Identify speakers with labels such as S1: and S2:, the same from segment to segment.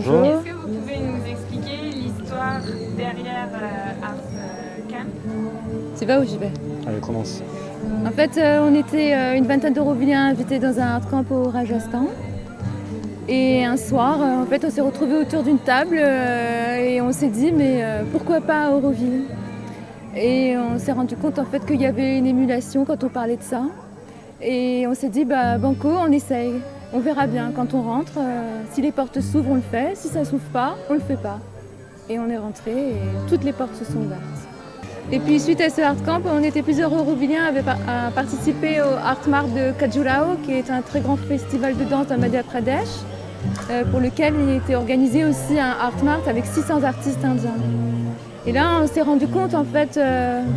S1: Bonjour.
S2: Est-ce que vous pouvez nous expliquer l'histoire derrière Art Camp?
S3: Tu vas où j'y vais?
S1: Allez, commence.
S3: En fait, on était une vingtaine d'Eurovilliens invités dans un art camp au Rajasthan. Et un soir, en fait, on s'est retrouvés autour d'une table et on s'est dit, mais pourquoi pas Auroville? Et on s'est rendu compte en fait qu'il y avait une émulation quand on parlait de ça. Et on s'est dit, bah banco, on essaye. On verra bien quand on rentre. Si les portes s'ouvrent, on le fait. Si ça ne s'ouvre pas, on le fait pas. Et on est rentré et toutes les portes se sont ouvertes. Et puis suite à ce art camp, on était plusieurs Eurovilliens à participer au Art Mart de Khajuraho, qui est un très grand festival de danse à Madhya Pradesh, pour lequel il était organisé aussi un Art Mart avec 600 artistes indiens. Et là, on s'est rendu compte en fait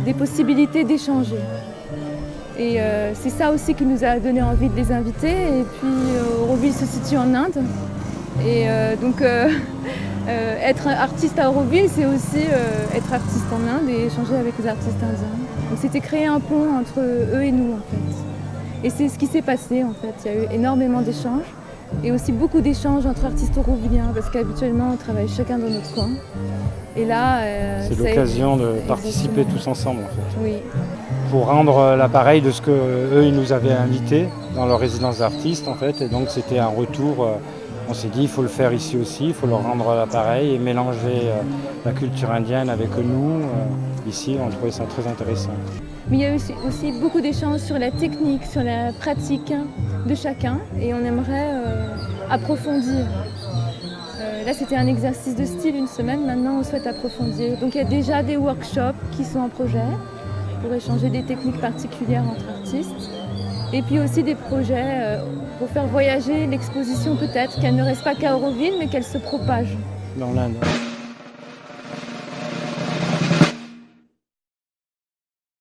S3: des possibilités d'échanger. Et c'est ça aussi qui nous a donné envie de les inviter. Et puis Auroville se situe en Inde. Et donc être artiste à Auroville, c'est aussi être artiste en Inde et échanger avec les artistes indiens. Donc c'était créer un pont entre eux et nous en fait. Et c'est ce qui s'est passé en fait. Il y a eu énormément d'échanges et aussi beaucoup d'échanges entre artistes aurovilliens parce qu'habituellement on travaille chacun dans notre coin. Et là,
S1: c'est l'occasion de participer tous ensemble en fait.
S3: Oui.
S1: Pour rendre l'appareil de ce que eux ils nous avaient invité dans leur résidence d'artistes en fait. Et donc c'était un retour. On s'est dit il faut le faire ici aussi, il faut leur rendre l'appareil et mélanger la culture indienne avec nous. Ici, on trouvait ça très intéressant.
S3: Mais il y a aussi beaucoup d'échanges sur la technique, sur la pratique de chacun et on aimerait approfondir. Là, c'était un exercice de style une semaine, maintenant on souhaite approfondir. Donc il y a déjà des workshops qui sont en projet pour échanger des techniques particulières entre artistes. Et puis aussi des projets pour faire voyager l'exposition peut-être, qu'elle ne reste pas qu'à Auroville, mais qu'elle se propage.
S1: Dans l'Inde.